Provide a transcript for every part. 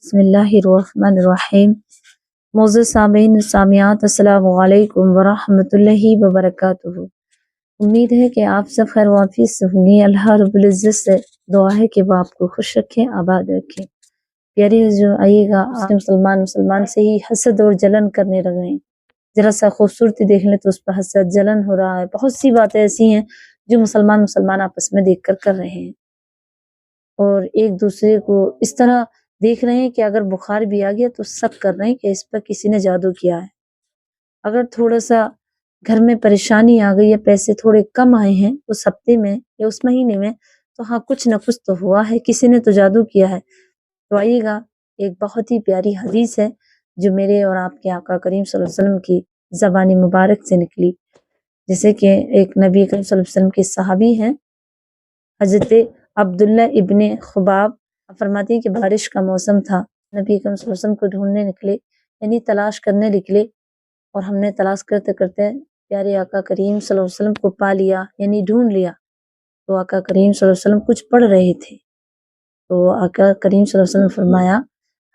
बिस्मिल्लाहिर्रहमानिर्रहीम। मोअज़्ज़ज़ सामीन सामियात, अस्सलामु अलैकुम वरहमतुल्लाहि वबरकातुहू। उम्मीद है कि आप सब खैर वाफियत से होंगे। अल्लाह रब्बुल इज़्ज़त से दुआ है कि वो आपको खुश रखे, आबाद रखे। प्यारे जो आइएगा, आप मुसलमान से ही हसद और जलन करने लगे हैं। जरा सा खूबसूरती देख लें तो उस पर हसद जलन हो रहा है। बहुत सी बातें ऐसी हैं जो मुसलमान आपस में देख कर रहे हैं और एक दूसरे को इस तरह देख रहे हैं कि अगर बुखार भी आ गया तो शक कर रहे हैं कि इस पर किसी ने जादू किया है। अगर थोड़ा सा घर में परेशानी आ गई या पैसे थोड़े कम आए हैं उस हफ्ते में या उस महीने में, तो हाँ, कुछ न कुछ तो हुआ है, किसी ने तो जादू किया है। तो आइएगा, एक बहुत ही प्यारी हदीस है जो मेरे और आपके आका करीम सल्लल्लाहु अलैहि वसल्लम की ज़बानी मुबारक से निकली। जैसे कि एक नबी करीम सल्लल्लाहु अलैहि वसल्लम के सहाबी हैं हजरत अब्दुल्ला इब्ने खुबाब, फरमाती हैं कि बारिश का मौसम था, नबी करीम सल्लल्लाहु अलैहि वसल्लम को ढूंढने निकले, यानी तलाश करने निकले। और हमने तलाश करते करते प्यारे आका करीम सल्लल्लाहु अलैहि वसल्लम को पा लिया, यानी ढूंढ लिया। तो आका करीम सल्लल्लाहु अलैहि वसल्लम कुछ पढ़ रहे थे। तो आका करीम सल्लल्लाहु अलैहि वसल्लम ने फरमाया,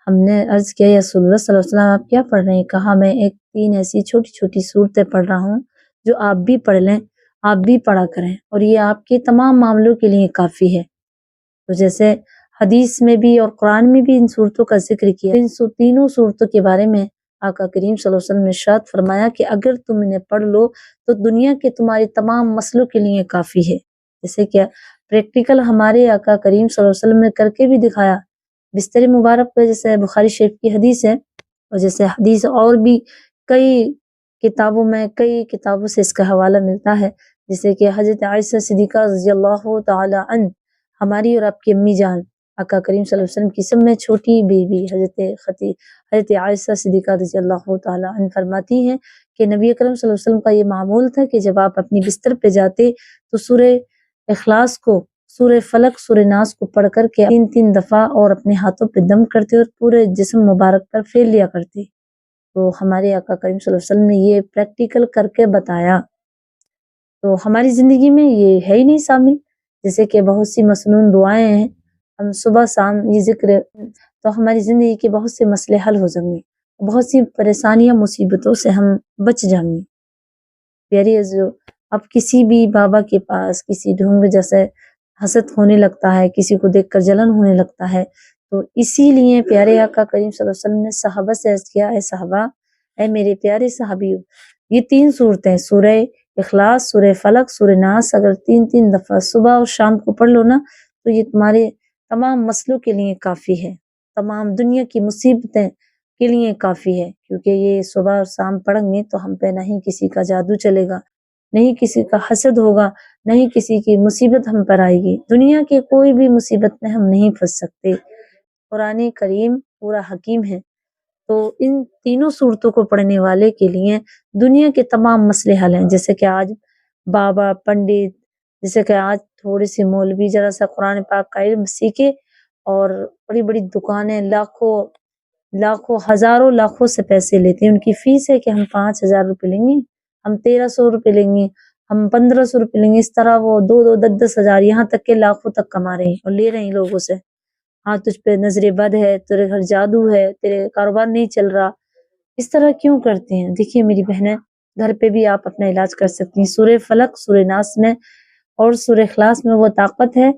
हमने अर्ज किया, या रसूलुल्लाह सल्लल्लाहु अलैहि वसल्लम आप क्या पढ़ रहे हैं? कहा, मैं एक 3 ऐसी छोटी छोटी सूरतें पढ़ रहा हूँ जो आप भी पढ़ लें, आप भी पढ़ा करें, और ये आपके तमाम मामलों के लिए काफ़ी है। तो जैसे हदीस में भी और कुरान में भी इन सूरतों का जिक्र किया। इन तीनों सूरतों के बारे में आका करीम सल्लल्लाहु अलैहि वसल्लम ने इरशाद फरमाया कि अगर तुम इन्हें पढ़ लो तो दुनिया के तुम्हारे तमाम मसलों के लिए काफ़ी है। जैसे क्या प्रैक्टिकल हमारे आका करीम सल्लल्लाहु अलैहि वसल्लम ने करके भी दिखाया। बिस्तर मुबारक पे जैसे बुखारी शरीफ की हदीस है, और जैसे हदीस और भी कई कई किताबों से इसका हवाला मिलता है। जैसे कि हज़रत आयशा सिद्दीक़ा रज़ियल्लाहु ताला अन्हा, हमारी और आपकी अम्मी जान आका करीम सल्लल्लाहु अलैहि वसल्लम की सब में छोटी बीवी हज़रत आयशा सिद्दीक़ा रज़ियल्लाहु ताला अन्हा फरमाती हैं कि नबी अकरम सल्लल्लाहु अलैहि वसल्लम का ये मामूल था कि जब आप अपनी बिस्तर पे जाते तो सूरह इखलास को, सूरह फलक, सूरह नास को पढ़ कर के 3-3 दफ़ा और अपने हाथों पे दम करते और पूरे जिस्म मुबारक पर फेर लिया करते। तो हमारे आका करीम सल्लल्लाहु अलैहि वसल्लम ने ये प्रैक्टिकल करके बताया। तो हमारी ज़िंदगी में ये है ही नहीं शामिल। जैसे कि बहुत सी मसनून दुआएं हैं, हम सुबह शाम ये जिक्र, तो हमारी ज़िंदगी के बहुत से मसले हल हो जाएंगे, बहुत सी परेशानियां मुसीबतों से हम बच जाएंगे। प्यारी अज़ीज़ों, अब किसी भी बाबा के पास किसी ढोंग जैसे हसद होने लगता है, किसी को देखकर जलन होने लगता है। तो इसीलिए प्यारे आका करीम सल्लल्लाहु अलैहि वसल्लम ने सहाबा से अर्ज़ किया, ऐ सहाबा, ऐ मेरे प्यारे सहाबियों, ये 3 सूरतें सूरह इखलास, सूरह फलक, सूरह नास अगर 3-3 दफ़ा सुबह और शाम को पढ़ लो ना, तो ये तुम्हारे तमाम मसलों के लिए काफ़ी है, तमाम दुनिया की मुसीबतें के लिए काफ़ी है। क्योंकि ये सुबह और शाम पढ़ेंगे तो हम पे नहीं किसी का जादू चलेगा, नहीं किसी का हसद होगा, नहीं किसी की मुसीबत हम पर आएगी। दुनिया की कोई भी मुसीबत में हम नहीं फंस सकते। कुरान करीम पूरा हकीम है। तो इन तीनों सूरतों को पढ़ने वाले के लिए दुनिया के तमाम मसले हल हैं। जैसे कि आज बाबा, पंडित, जैसे कि आज थोड़े से मौलवी जरा सा कुरान पाक का इल्म सीखे और बड़ी-बड़ी दुकानें लाखों, हज़ारों, लाखों से पैसे लेते हैं। उनकी फीस है कि हम 5,000 रुपए लेंगे, हम 1,300 रुपए लेंगे, हम 1,500 रुपए लेंगे। इस तरह वो 2-2, 10-10 हज़ार, यहाँ तक के लाखों तक कमा रहे हैं और ले रहे हैं लोगों से। हाँ, तुझ पे नजरे बद है, तेरे घर जादू है, तेरे कारोबार नहीं चल रहा। इस तरह क्यों करते हैं? देखिए मेरी बहनें, घर पे भी आप अपना इलाज कर सकती हैं। सूरह फलक, सूरह नास में और सूरह इखलास में वो ताकत है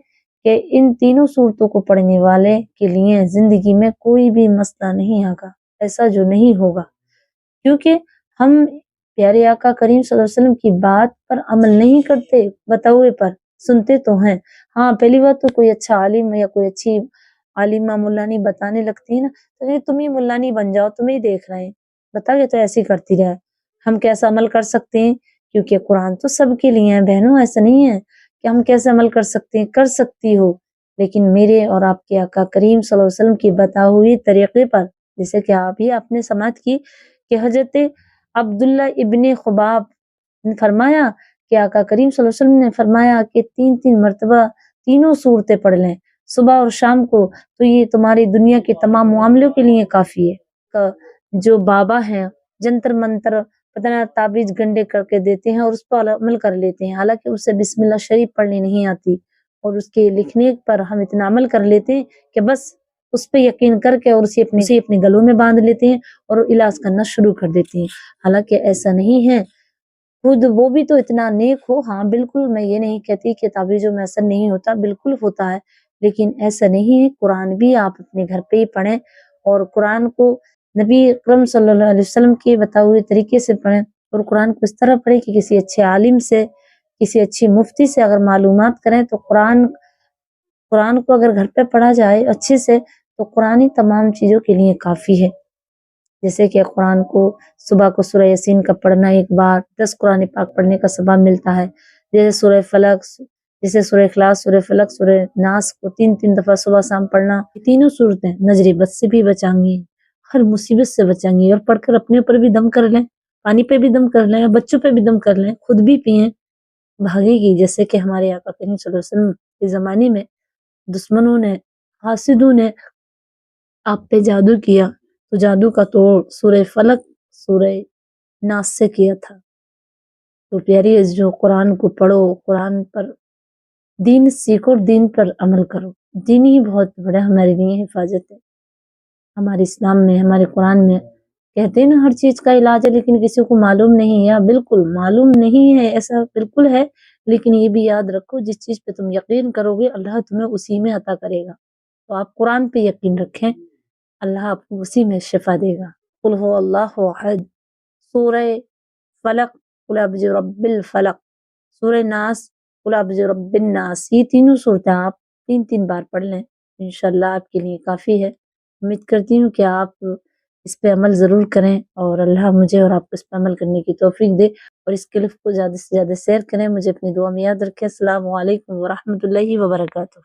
कि इन तीनों सूरतों को पढ़ने वाले के लिए जिंदगी में कोई भी मसला नहीं आएगा, ऐसा जो नहीं होगा। क्योंकि हम प्यारे आका करीम सल्लल्लाहु अलैहि वसल्लम की बात पर अमल नहीं करते, बताए पर सुनते तो हैं। हाँ, पहली बात तो कोई अच्छा आलिम या कोई अच्छी आलिमा मुल्लानी बताने लगती है ना, तो ये तुम ही मुल्लानी बन जाओ, तुम ही देख रहे हैं, बता, ये तो ऐसे ही करती रहे। हम कैसा अमल कर सकते हैं? क्योंकि कुरान तो सबके लिए है बहनों, ऐसा नहीं है कि हम कैसे अमल कर सकते हैं। कर सकती हो, लेकिन मेरे और आपके आका करीम सल्लल्लाहु अलैहि वसल्लम की बताई हुई तरीके पर। जैसे कि आपने समाअत की कि हजरत अब्दुल्ला इब्ने खुबाब ने फरमाया कि आका करीम सल्लल्लाहु अलैहि वसल्लम ने फरमाया कि 3-3 मर्तबा तीनों सूरतें पढ़ लें सुबह और शाम को, तो ये तुम्हारी दुनिया के तमाम मामलों के लिए काफ़ी है। जो बाबा हैं, जंतर मंतर पता ना ताबीज़ गंडे करके देते हैं और उस पर अमल कर लेते हैं, हालांकि उसे बिस्मिल्लाह शरीफ पढ़नी नहीं आती, और उसके लिखने पर हम इतना अमल कर लेते हैं कि बस اس پہ یقین کر کے اور اسے اپنے گلوں میں باندھ لیتے ہیں اور علاج کرنا شروع کر دیتے ہیں۔ حالانکہ ایسا نہیں ہے، خود وہ بھی تو اتنا نیک ہو۔ ہاں بالکل، میں یہ نہیں کہتی کہ تعویذوں میں اثر نہیں ہوتا، بالکل ہوتا ہے، لیکن ایسا نہیں ہے۔ قرآن بھی آپ اپنے گھر پہ ہی پڑھیں، اور قرآن کو نبی اکرم صلی اللہ علیہ وسلم کے بتائے ہوئے طریقے سے پڑھیں، اور قرآن کو اس طرح پڑھیں کہ کسی اچھے عالم سے، کسی اچھی مفتی سے اگر معلومات کریں تو قرآن کو اگر گھر پہ پڑھا جائے اچھے سے تو قرآن ہی تمام چیزوں کے لیے کافی ہے۔ جیسے کہ قرآن کو صبح کو سورہ یاسین کا پڑھنا، ایک بار 10 قرآن پاک پڑھنے کا ثواب ملتا ہے۔ جیسے سورہ فلق، جیسے سورہ اخلاص، سورہ فلق، سورہ ناس کو 3 دفعہ صبح شام پڑھنا، یہ تینوں صورتیں نظر بد سے بھی بچائیں گی، ہر مصیبت سے بچائیں گی، اور پڑھ کر اپنے اوپر بھی دم کر لیں، پانی پہ بھی دم کر لیں، بچوں پہ بھی دم کر لیں، خود بھی پئیں، بھاگے گی۔ جیسے کہ ہمارے آقا کریم صلی اللہ علیہ وسلم کے زمانے میں دشمنوں نے، حاسدوں نے آپ پہ جادو کیا تو جادو کا توڑ سورہ فلق، سورہ ناس سے کیا تھا۔ تو پیاری جو قرآن کو پڑھو، قرآن پر دین سیکھو اور دین پر عمل کرو، دین ہی بہت بڑا ہمارے لیے حفاظت ہے۔ ہمارے اسلام میں، ہمارے قرآن میں کہتے ہیں نا ہر چیز کا علاج ہے، لیکن کسی کو معلوم نہیں ہے۔ بالکل معلوم نہیں ہے، ایسا بالکل ہے، لیکن یہ بھی یاد رکھو جس چیز پہ تم یقین کرو گے اللہ تمہیں اسی میں عطا کرے گا۔ تو آپ قرآن پہ یقین رکھیں، اللہ آپ کو اسی میں شفا دے گا۔ قل هو اللہ احد، سورہ فلق قل اعوذ برب الفلق، سورہ ناس قل اعوذ برب الناس، یہ تینوں صورتیں آپ 3 بار پڑھ لیں، انشاءاللہ آپ کے لیے کافی ہے۔ امید کرتی ہوں کہ آپ اس پہ عمل ضرور کریں، اور اللہ مجھے اور آپ کو اس پہ عمل کرنے کی توفیق دے، اور اس کلپ کو زیادہ سے زیادہ شیئر کریں۔ مجھے اپنی دعا میں یاد رکھیں۔ السلام علیکم ورحمۃ اللہ وبرکاتہ۔